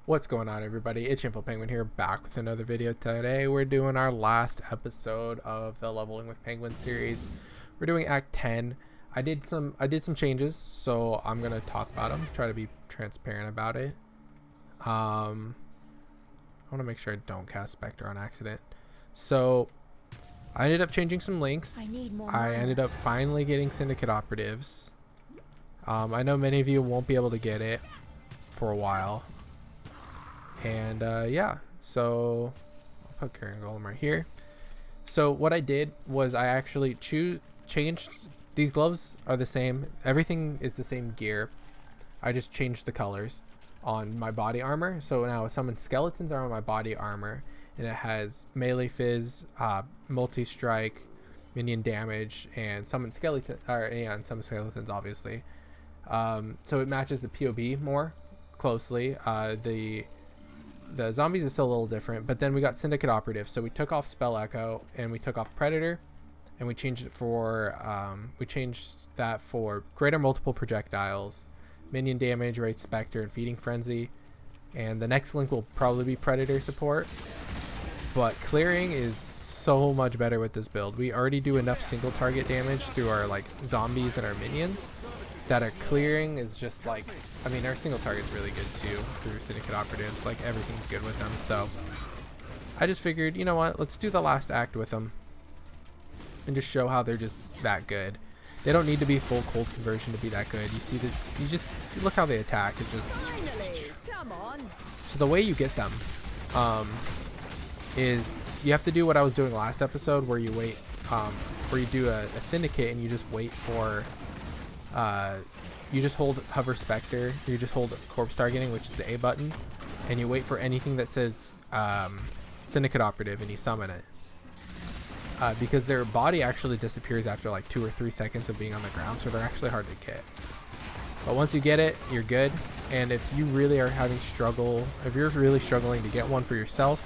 What's going on, everybody? It's ShamefulPenguin here, back with another video. Today we're doing our last episode of the Leveling with Penguin series. We're doing Act 10. I did some changes, so I'm gonna talk about them, try to be transparent about it. I want to make sure I don't cast Spectre on accident. So I ended up changing some links. I ended up finally getting Syndicate operatives. I know many of you won't be able to get it for a while. And yeah, so I'll put Karen Golem right here. So what I did was I actually changed. These gloves are the same. Everything is the same gear. I just changed the colors on my body armor. So now summon skeletons are on my body armor, and it has melee fizz, multi-strike, minion damage, and summon skeleton, and summon skeletons obviously. So it matches the POB more closely. The zombies is still a little different, but then we got Syndicate Operative. So we took off Spell Echo and we took off Predator, and we changed it for greater multiple projectiles, minion damage, rate Spectre, and Feeding Frenzy. And the next link will probably be Predator support, but clearing is so much better with this build. We already do enough single target damage through our zombies and our minions that our clearing is just I mean, our single target's really good too through Syndicate Operatives. Everything's good with them. So I just figured, you know what, let's do the last act with them and just show how they're just that good. They don't need to be full cold conversion to be that good. You see that, you just see, look how they attack. It's just Come on. so the way you get them is you have to do what I was doing last episode, where you wait, where you do a syndicate and you just wait for you just hold hover Spectre, you just hold corpse targeting, which is the A button, and you wait for anything that says Syndicate Operative and you summon it, because their body actually disappears after 2 or 3 seconds of being on the ground, so they're actually hard to get. But once you get it, you're good. And if you really are if you're really struggling to get one for yourself,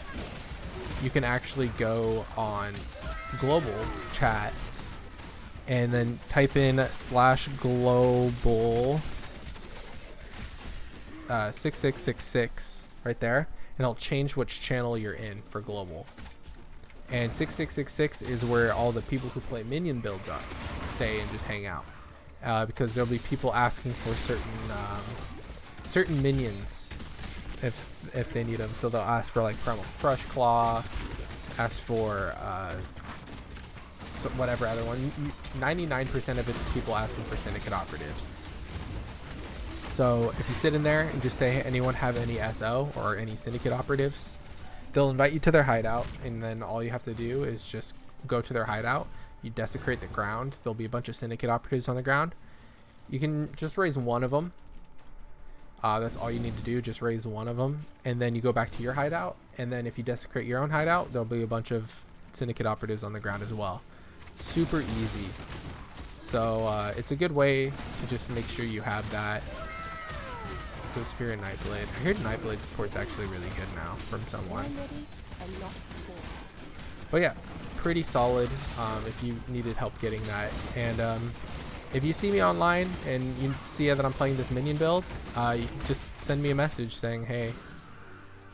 you can actually go on global chat and then type in /global 6666 right there, and it'll change which channel you're in for global. And 6666 is where all the people who play minion builds stay and just hang out, because there'll be people asking for certain minions if they need them. So they'll ask for Primal Crush Claw, ask for whatever other one. 99% of it's people asking for Syndicate Operatives. So if you sit in there and just say, hey, anyone have any SO or any Syndicate Operatives, they'll invite you to their hideout, and then all you have to do is just go to their hideout. You desecrate the ground. There'll be a bunch of Syndicate Operatives on the ground. You can just raise one of them. That's all you need to do, just raise one of them, and then you go back to your hideout, and then if you desecrate your own hideout, there'll be a bunch of Syndicate Operatives on the ground as well. Super easy. So it's a good way to just make sure you have that. Go Spirit Nightblade. I heard Nightblade support's actually really good now from someone. But yeah, pretty solid if you needed help getting that. And if you see me online and you see that I'm playing this minion build, you can just send me a message saying, hey,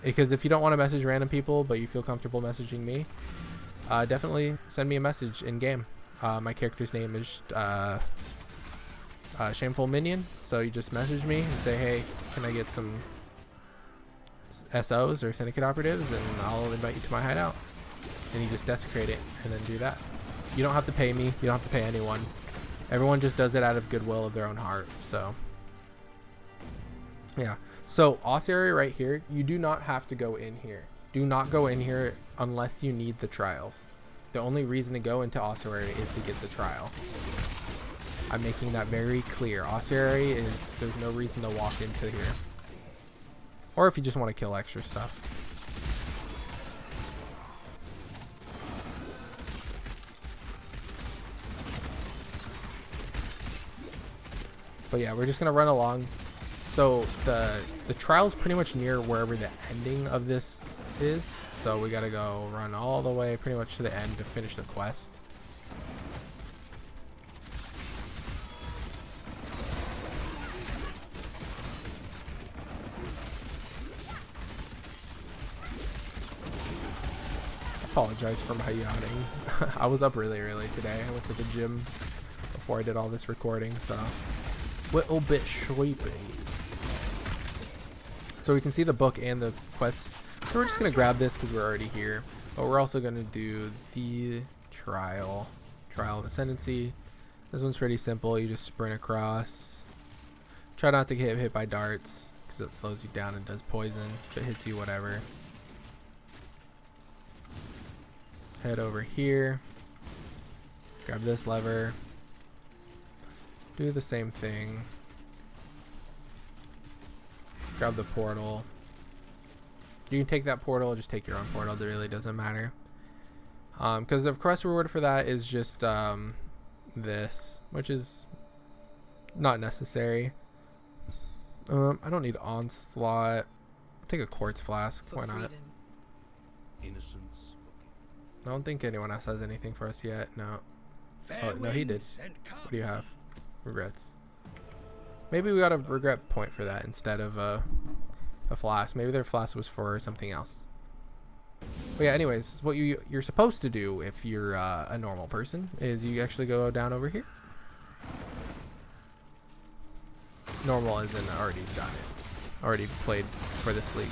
because if you don't want to message random people but you feel comfortable messaging me, definitely send me a message in game. My character's name is ShamefulPenguin, so you just message me and say, hey, can I get some SOs or Syndicate Operatives, and I'll invite you to my hideout. And you just desecrate it and then do that. You don't have to pay me, you don't have to pay anyone. Everyone just does it out of goodwill of their own heart. So yeah, so ossuary right here, you do not have to go in here. Do not go in here unless you need the trials. The only reason to go into ossuary is to get the trial. I'm making that very clear. Ossuary is, there's no reason to walk into here. Or if you just want to kill extra stuff. But yeah, we're just gonna run along. So the trial's pretty much near wherever the ending of this is. So we gotta go run all the way pretty much to the end to finish the quest. Apologize for my yawning. I was up really early today. I went to the gym before I did all this recording, so little bit sleepy. So we can see the book and the quest. So we're just gonna grab this because we're already here. But we're also gonna do the trial of ascendancy. This one's pretty simple. You just sprint across. Try not to get hit by darts because it slows you down and does poison. If it hits you, whatever. Head over here. Grab this lever. Do the same thing. Grab the portal. You can take that portal, just take your own portal. It really doesn't matter. Because the quest reward for that is just this, which is not necessary. I don't need onslaught. I'll take a quartz flask. Why not? Innocence. I don't think anyone else has anything for us yet. No. Oh, no, he did. What do you have? Regrets. Maybe we got a regret point for that instead of a flask. Maybe their flask was for something else. But yeah, anyways, what you're supposed to do if you're a normal person is you actually go down over here. Normal as in already done it. Already played for this league.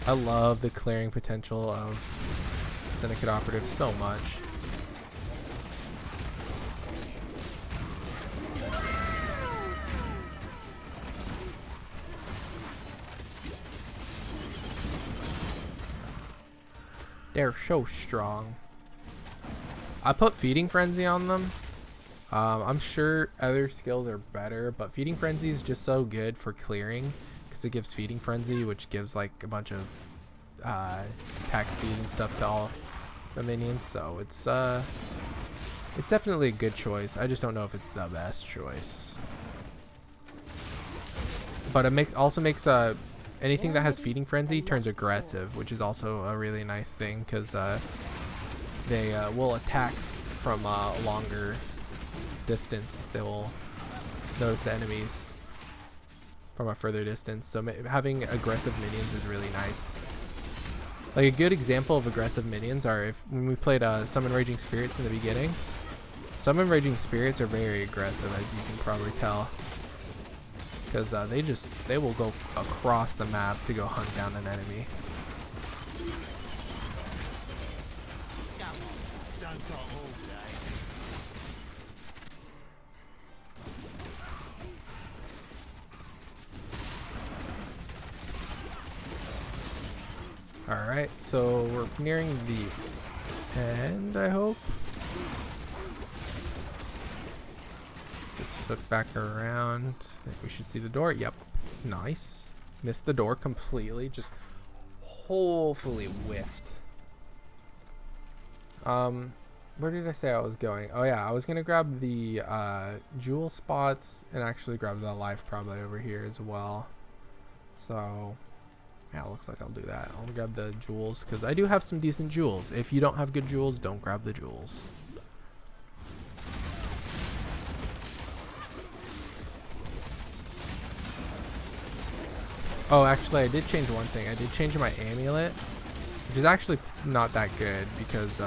I love the clearing potential of Syndicate Operative so much. They're so strong. I put Feeding Frenzy on them. I'm sure other skills are better, but Feeding Frenzy is just so good for clearing because it gives Feeding Frenzy, which gives like a bunch of attack speed and stuff to all the minions. So it's definitely a good choice. I just don't know if it's the best choice. But it also makes anything that has Feeding Frenzy turns aggressive, which is also a really nice thing because they will attack from a longer distance. They will notice the enemies from a further distance. So having aggressive minions is really nice. Like a good example of aggressive minions are when we played Summon Raging Spirits in the beginning. Summon Raging Spirits are very aggressive, as you can probably tell. Because they will go across the map to go hunt down an enemy. Alright, so we're nearing the end, I hope. Just look back around. I think we should see the door. Yep. Nice. Missed the door completely. Just hopefully whiffed. Where did I say I was going? Oh yeah, I was gonna grab the jewel spots and actually grab the life probably over here as well. So yeah, it looks like I'll do that. I'll grab the jewels because I do have some decent jewels. If you don't have good jewels, don't grab the jewels. Oh, actually, I did change one thing. I did change my amulet, which is actually not that good because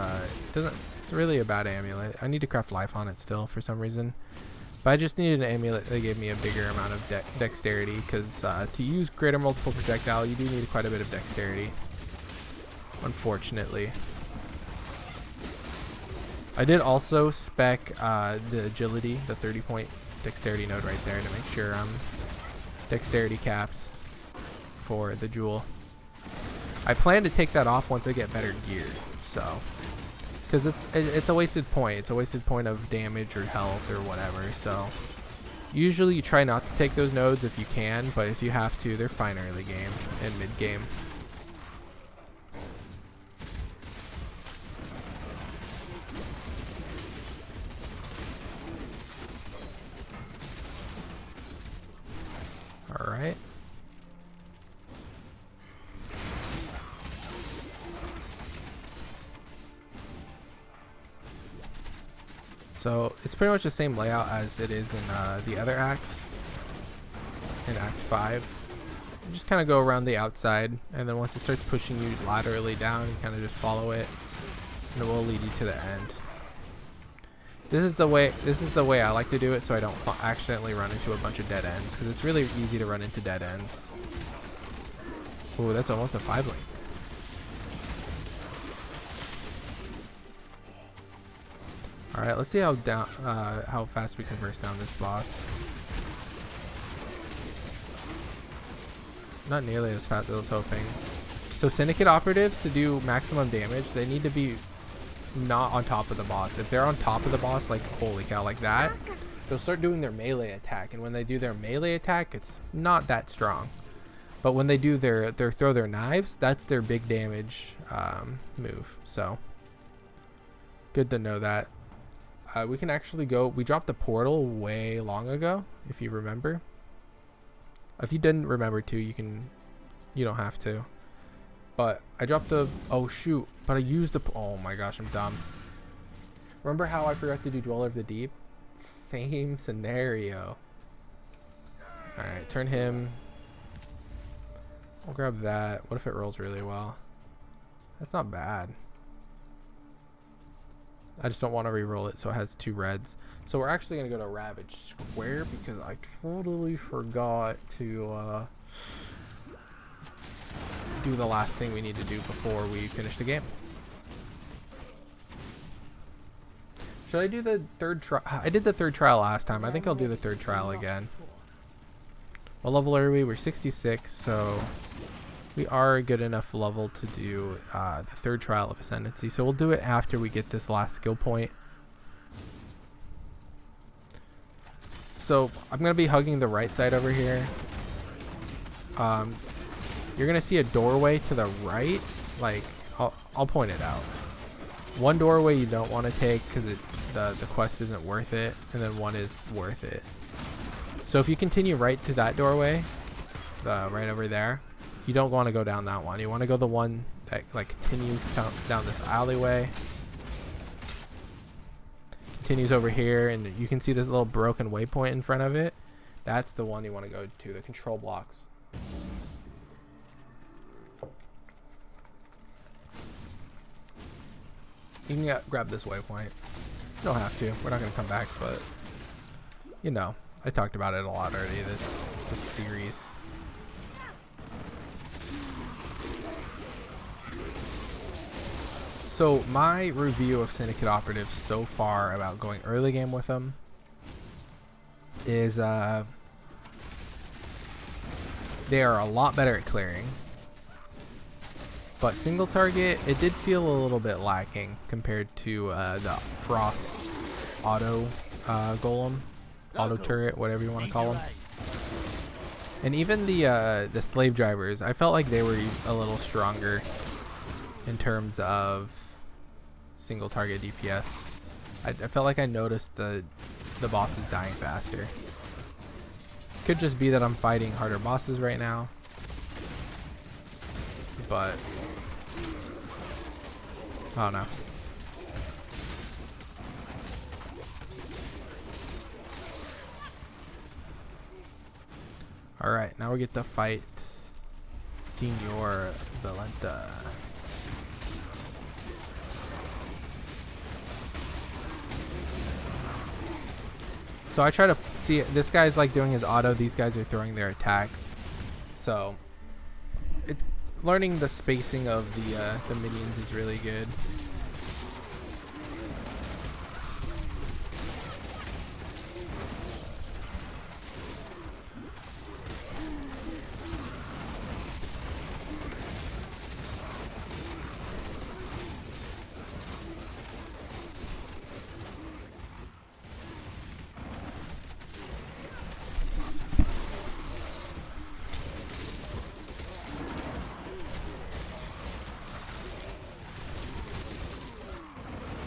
it's really a bad amulet. I need to craft life on it still for some reason. But I just needed an amulet that gave me a bigger amount of dexterity because to use greater multiple projectile, you do need quite a bit of dexterity, unfortunately. I did also spec the agility, the 30-point dexterity node right there to make sure I'm dexterity capped for the jewel. I plan to take that off once I get better gear, so because it's a wasted point. It's a wasted point of damage or health or whatever. So usually you try not to take those nodes if you can, but if you have to, they're fine early game and mid game. All right. So it's pretty much the same layout as it is in the other acts, in Act 5. You just kind of go around the outside, and then once it starts pushing you laterally down, you kind of just follow it, and it will lead you to the end. This is the way I like to do it, so I don't accidentally run into a bunch of dead ends, because it's really easy to run into dead ends. Ooh, that's almost a 5 lane. All right, let's see how fast we can burst down this boss. Not nearly as fast as I was hoping. So Syndicate operatives, to do maximum damage, they need to be not on top of the boss. If they're on top of the boss, like holy cow, like that, they'll start doing their melee attack. And when they do their melee attack, it's not that strong. But when they do their throw their knives, that's their big damage move. So good to know that. We can actually go. We dropped the portal way long ago, if you remember. If you didn't remember to, you don't have to. But I dropped the, oh shoot, but I used the, oh my gosh, I'm dumb. Remember how I forgot to do Dweller of the Deep? Same scenario. Alright, turn him. I'll grab that. What if it rolls really well? That's not bad. I just don't want to re-roll it, so it has 2 reds. So we're actually going to go to Ravage Square because I totally forgot to do the last thing we need to do before we finish the game. Should I do the 3rd trial? I did the 3rd trial last time. I think I'll do the 3rd trial again. What level are we? We're 66, so we are a good enough level to do the 3rd trial of Ascendancy. So we'll do it after we get this last skill point. So I'm going to be hugging the right side over here. You're going to see a doorway to the right. Like, I'll point it out. One doorway you don't want to take because the quest isn't worth it. And then one is worth it. So if you continue right to that doorway, right over there, you don't want to go down that one. You want to go the one that like continues down this alleyway. Continues over here, and you can see this little broken waypoint in front of it. That's the one you want to go to, the control blocks. You can grab this waypoint. You don't have to. We're not going to come back, but you know, I talked about it a lot already this series. So my review of Syndicate operatives so far about going early game with them is they are a lot better at clearing, but single target, it did feel a little bit lacking compared to the Frost auto golem, auto turret, whatever you want to call them. And even the slave drivers, I felt like they were a little stronger in terms of single target DPS. I felt like I noticed the bosses dying faster. Could just be that I'm fighting harder bosses right now, but I don't know. Alright, now we get to fight Senor Valenta. So I try to see, this guy's like doing his auto, these guys are throwing their attacks. So it's learning the spacing of the minions is really good.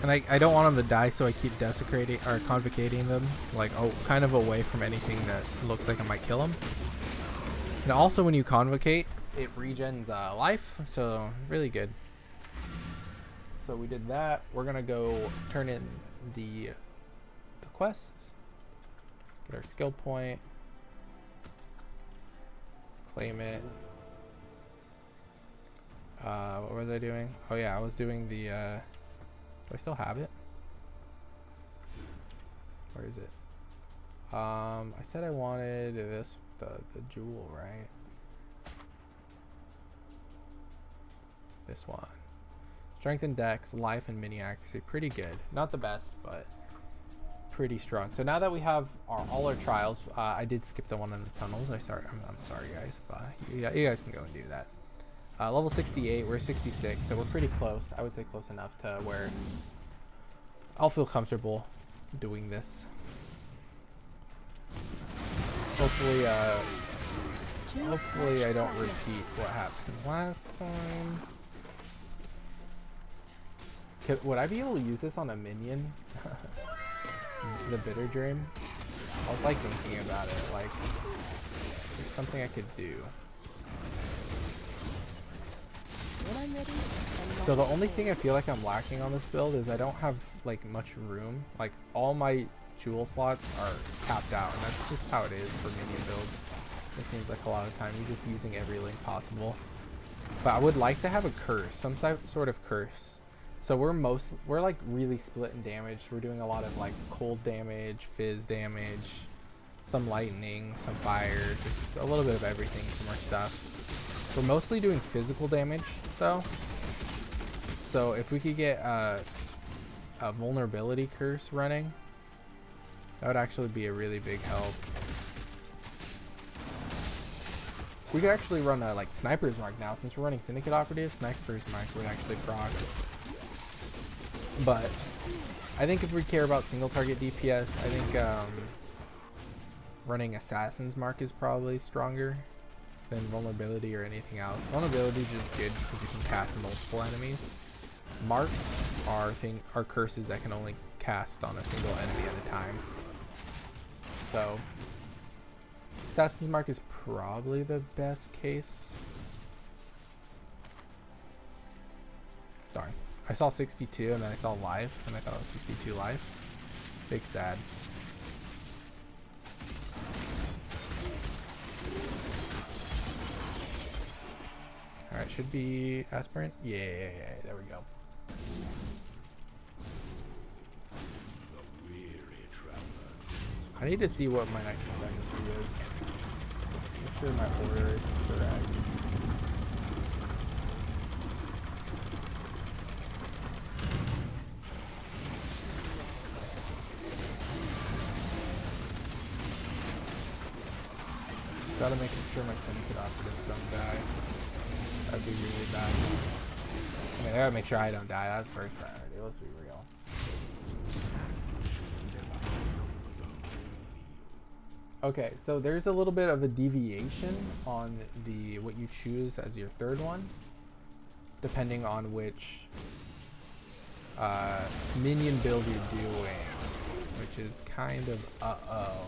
And I don't want them to die, so I keep desecrating or convocating them, like kind of away from anything that looks like it might kill them. And also when you convocate, it regens life, so really good. So we did that. We're gonna go turn in the the quests. Get our skill point. Claim it. What was I doing? Oh yeah, I was doing the, do I still have it? Where is it? I said I wanted this, the jewel, right? This one. Strength and dex, life and mini accuracy. Pretty good. Not the best, but pretty strong. So now that we have all our trials, I did skip the one in the tunnels. I'm sorry guys, but you guys can go and do that. Level 68, we're 66, so we're pretty close. I would say close enough to where I'll feel comfortable doing this. Hopefully I don't repeat what happened last time. Would I be able to use this on a minion? The bitter dream? I was like thinking about it, like there's something I could do. So the only thing I feel like I'm lacking on this build is I don't have like much room. Like all my jewel slots are tapped out, and that's just how it is for minion builds. It seems like a lot of time you're just using every link possible. But I would like to have a curse, some sort of curse. So we're like really split in damage. We're doing a lot of like cold damage, fizz damage, some lightning, some fire, just a little bit of everything from our stuff. We're mostly doing physical damage though. So if we could get a vulnerability curse running, that would actually be a really big help. We could actually run a like Sniper's Mark now. Since we're running Syndicate Operative, Sniper's Mark would actually proc. But I think if we care about single target DPS, I think running Assassin's Mark is probably stronger than Vulnerability or anything else. Vulnerability is just good because you can cast multiple enemies. Marks are curses that can only cast on a single enemy at a time. So Assassin's Mark is probably the best case. Sorry. I saw 62 and then I saw live and I thought it was 62 live. Big sad. Alright, should be aspirant. Yeah, there we go. I need to see what my next ascendancy is. Make sure my order is correct. Gotta make sure my syndicate operatives don't die. That'd be really bad. I mean, I gotta make sure I don't die. That's first priority. Let's be real. Okay, so there's a little bit of a deviation on the what you choose as your third one, depending on which minion build you're doing, which is kind of uh-oh.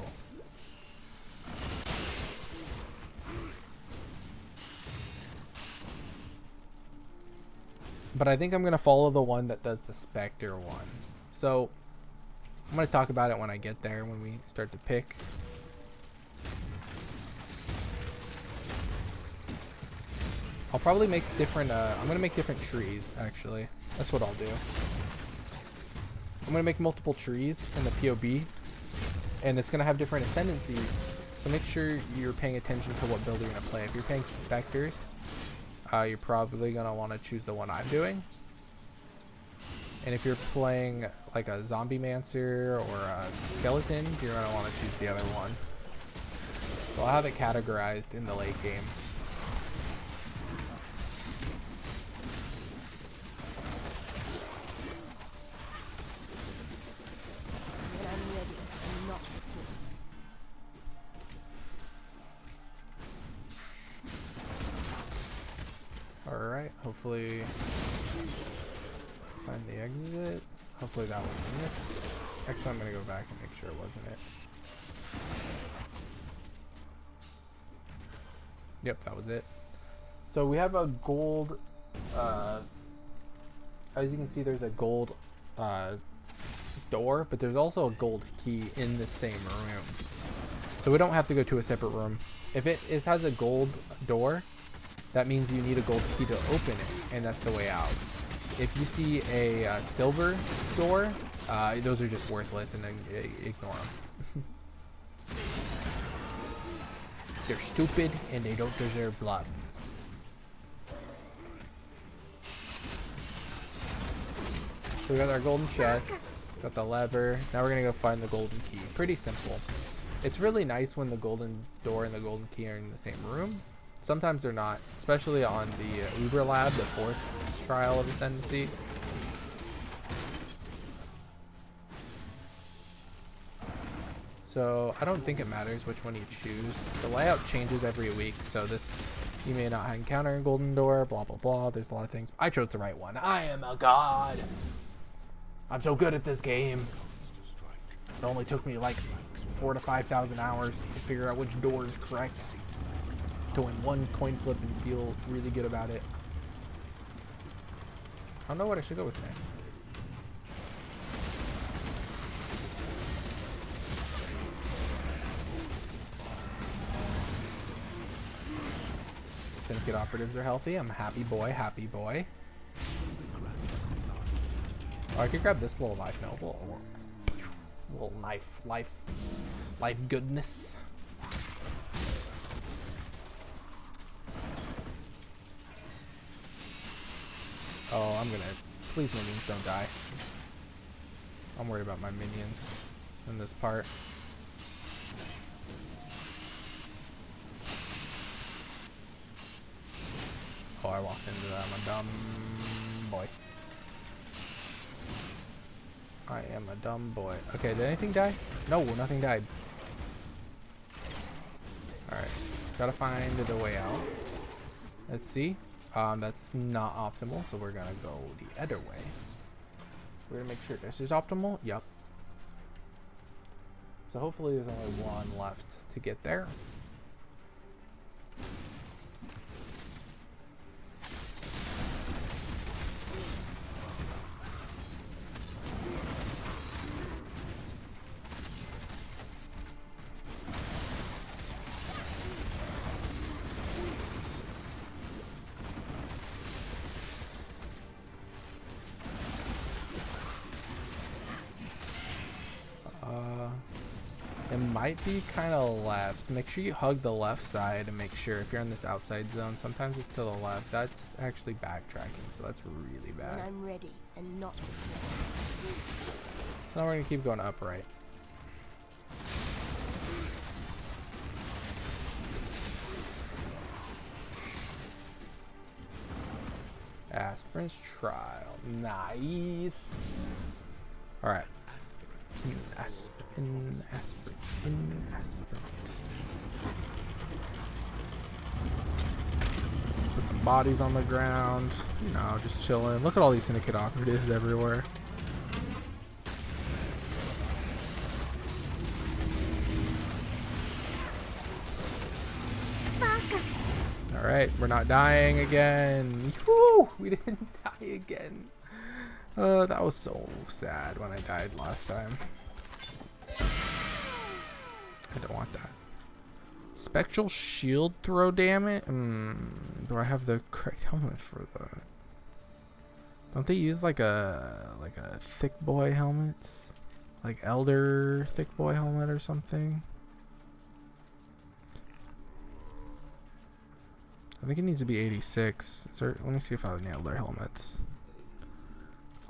But I think I'm going to follow the one that does the Spectre one. So I'm going to talk about it when I get there, when we start to pick. I'll probably make different, I'm going to make different trees, actually. That's what I'll do. I'm going to make multiple trees in the POB, and it's going to have different ascendancies. So make sure you're paying attention to what build you're going to play. If you're playing Spectres, you're probably going to want to choose the one I'm doing. And if you're playing like a Zombiemancer or a Skeletons, you're going to want to choose the other one. So I'll have it categorized in the late game. Alright, hopefully find the exit. Hopefully that wasn't it. Actually, I'm going to go back and make sure it wasn't it. Yep, that was it. So we have a gold, as you can see, there's a gold door, but there's also a gold key in the same room. So we don't have to go to a separate room. If it has a gold door, that means you need a gold key to open it, and that's the way out. If you see a silver door, those are just worthless, and then ignore them. They're stupid, and they don't deserve love. So we got our golden chests, got the lever. Now we're gonna go find the golden key. Pretty simple. It's really nice when the golden door and the golden key are in the same room. Sometimes they're not, especially on the Uber Lab, the 4th trial of Ascendancy. So I don't think it matters which one you choose. The layout changes every week, so this you may not encounter a golden door, blah blah blah. There's a lot of things. I chose the right one. I am a god. I'm so good at this game. It only took me like 4,000 to 5,000 hours to figure out which door is correct. To win one coin flip and feel really good about it. I don't know what I should go with next. Syndicate operatives are healthy. I'm a happy boy, happy boy. Oh, I could grab this little knife now. Little knife, life goodness. Oh, I'm gonna. Please, minions, don't die. I'm worried about my minions in this part. Oh, I walked into that. I'm a dumb boy. I am a dumb boy. Okay, did anything die? No, nothing died. Alright. Gotta find the way out. Let's see. That's not optimal, so we're gonna go the other way. We're gonna make sure this is optimal. Yup. So hopefully there's only one left to get there. It might be kind of left. Make sure you hug the left side and make sure if you're in this outside zone, sometimes it's to the left. That's actually backtracking, so that's really bad. When I'm ready and not before. So now we're gonna keep going upright. Aspirin's trial. Nice. Alright. Aspirin. Put some bodies on the ground. You know, just chilling. Look at all these syndicate operatives everywhere. Alright, we're not dying again. Woo! We didn't die again. That was so sad when I died last time. I don't want that. Spectral shield throw damage? Do I have the correct helmet for that? Don't they use like a thick boy helmet? Like elder thick boy helmet or something? I think it needs to be 86. Let me see if I nailed their helmets.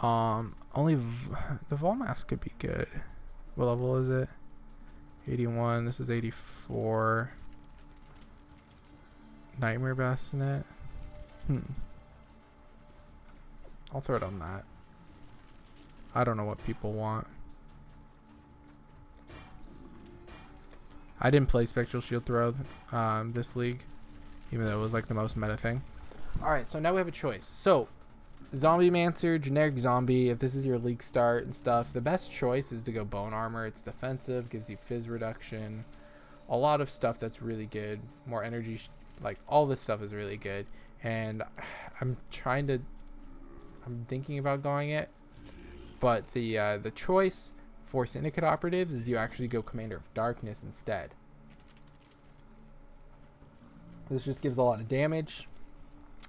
Only the Vol mask could be good. What level is it? 81. This is 84. Nightmare Bassinet. I'll throw it on that. I don't know what people want. I didn't play Spectral Shield Throw this league, even though it was like the most meta thing. Alright, so now we have a choice. So, Zombie-mancer, generic zombie, if this is your league start and stuff, the best choice is to go bone armor. It's defensive, gives you fizz reduction, a lot of stuff that's really good, more energy, like all this stuff is really good. And I'm thinking about going it, But the choice for Syndicate operatives is you actually go Commander of Darkness instead. This just gives a lot of damage,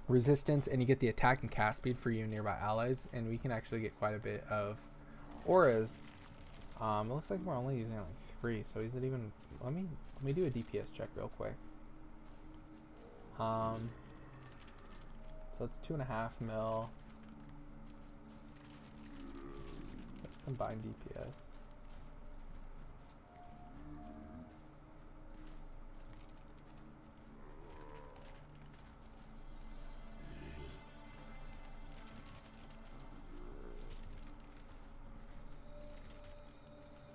resistance, and you get the attack and cast speed for you and nearby allies, and we can actually get quite a bit of auras. It looks like we're only using like 3, so is it even... Let me do a DPS check real quick. So it's 2.5 mil. Let's combine DPS.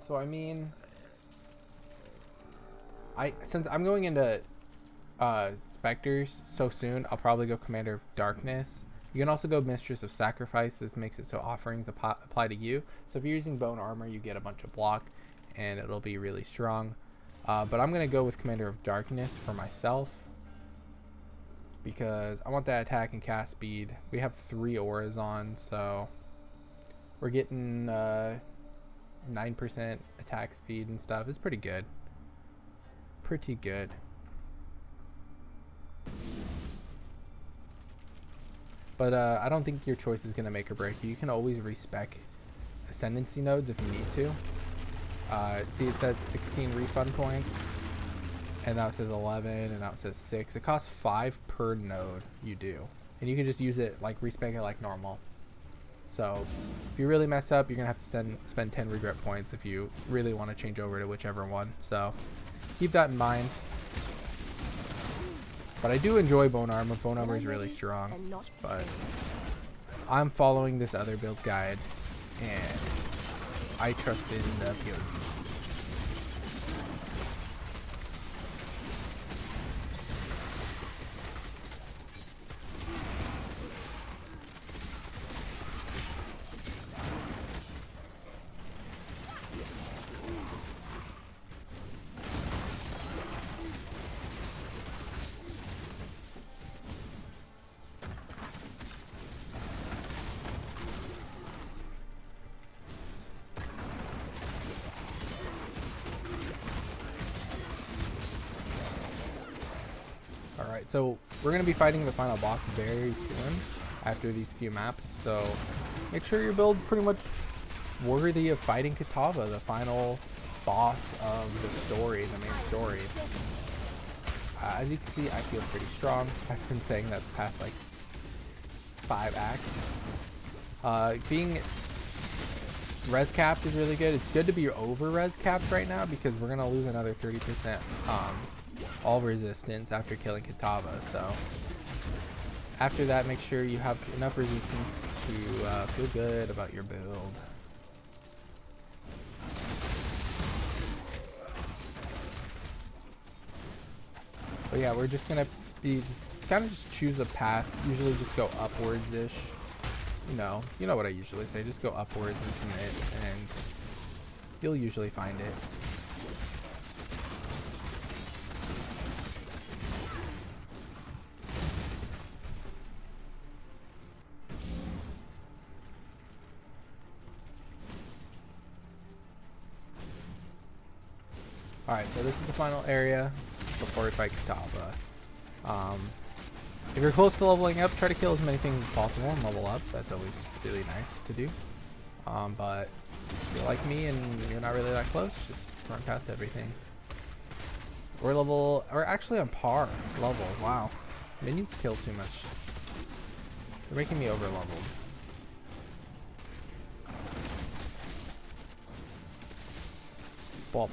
So I mean, since I'm going into Spectres so soon, I'll probably go Commander of Darkness. You can also go Mistress of Sacrifice. This makes it so offerings apply to you. So if you're using bone armor, you get a bunch of block, and it'll be really strong. But I'm gonna go with Commander of Darkness for myself because I want that attack and cast speed. We have 3 auras on, so we're getting 9% attack speed and stuff. It's pretty good. Pretty good. But I don't think your choice is going to make or break you. You can always respec ascendancy nodes if you need to. See, it says 16 refund points, and now it says 11, and now it says 6. It costs 5 per node you do, and you can just use it like respec it like normal. So if you really mess up, you're gonna have to spend 10 regret points if you really want to change over to whichever one. So keep that in mind. But I do enjoy bone armor. Bone armor is really strong, but I'm following this other build guide, and I trust in the build. Alright, so we're going to be fighting the final boss very soon after these few maps, so make sure your build pretty much worthy of fighting Kitava, the final boss of the story, the main story. As you can see, I feel pretty strong. I've been saying that the past like 5 acts. Being res capped is really good. It's good to be over res capped right now because we're going to lose another 30% all resistance after killing Kitava. So after that, make sure you have enough resistance to feel good about your build. But yeah, we're just gonna be just kind of just choose a path. Usually just go upwards-ish. You know what I usually say. Just go upwards and commit, and you'll usually find it. Alright, so this is the final area before we fight Kitava. If you're close to leveling up, try to kill as many things as possible and level up. That's always really nice to do. But if you're like me and you're not really that close, just run past everything. We're actually on par level. Wow. Minions kill too much. They're making me over leveled. Bop.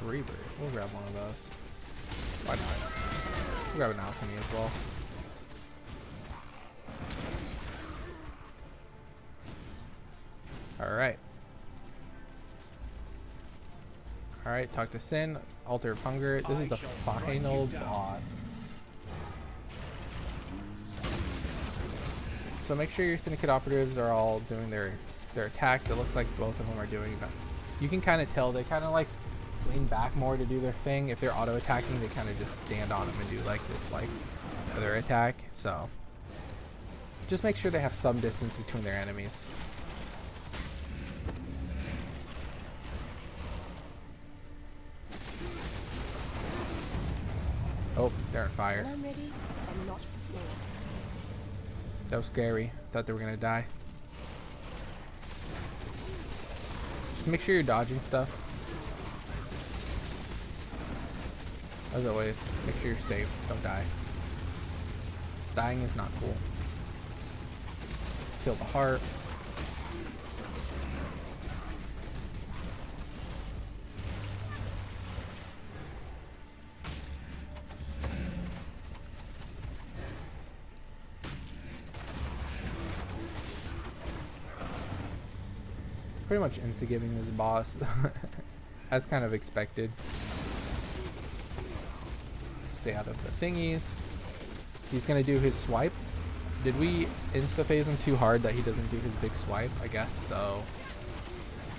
Rebirth. We'll grab one of those. Why not? We'll grab an alchemy as well. Alright. Alright, talk to Sin. Altar of Hunger. This is the final boss. So make sure your Syndicate operatives are all doing their attacks. It looks like both of them are doing that. You can kind of tell they kind of like lean back more to do their thing. If they're auto attacking, they kind of just stand on them and do like this like their attack. So just make sure they have some distance between their enemies. Oh, they're on fire. When I'm ready, and not before. That was scary. Thought they were gonna die. Just make sure you're dodging stuff. As always, make sure you're safe. Don't die. Dying is not cool. Kill the heart. Pretty much insta-giving this boss, as kind of expected. Stay out of the thingies. He's gonna do his swipe. Did we insta-phase him too hard that he doesn't do his big swipe? I guess so.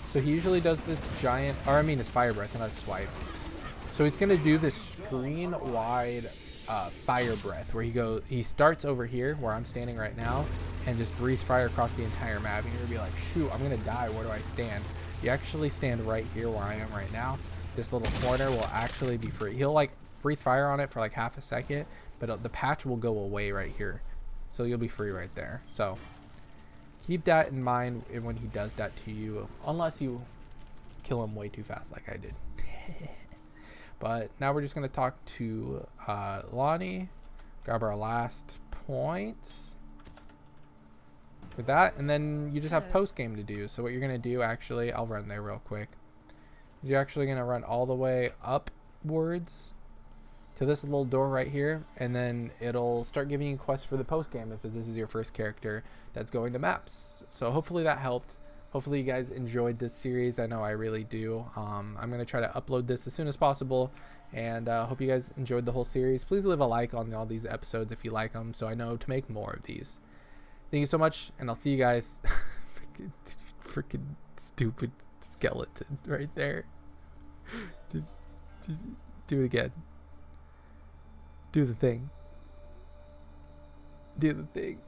So he usually does this giant, or I mean his fire breath and not swipe. So he's gonna do this screen-wide fire breath where he starts over here where I'm standing right now and just breathes fire across the entire map. And you're gonna be like, shoot, I'm gonna die. Where do I stand? You actually stand right here where I am right now. This little corner will actually be free. He'll like breathe fire on it for like half a second, but the patch will go away right here. So you'll be free right there. So keep that in mind when he does that to you, unless you kill him way too fast like I did. But now we're just going to talk to Lonnie, grab our last points with that, and then you just have post game to do. So what you're going to do, actually, I'll run there real quick, is you're actually going to run all the way upwards to this little door right here, and then it'll start giving you quests for the post game if this is your first character that's going to maps. So hopefully that helped. Hopefully you guys enjoyed this series. I know I really do. I'm going to try to upload this as soon as possible, and hope you guys enjoyed the whole series. Please leave a like on all these episodes if you like them, so I know to make more of these. Thank you so much, and I'll see you guys. Freaking stupid skeleton right there. Do it again. Do the thing. Do the thing.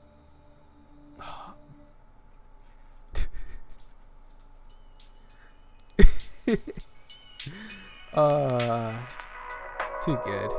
Too good.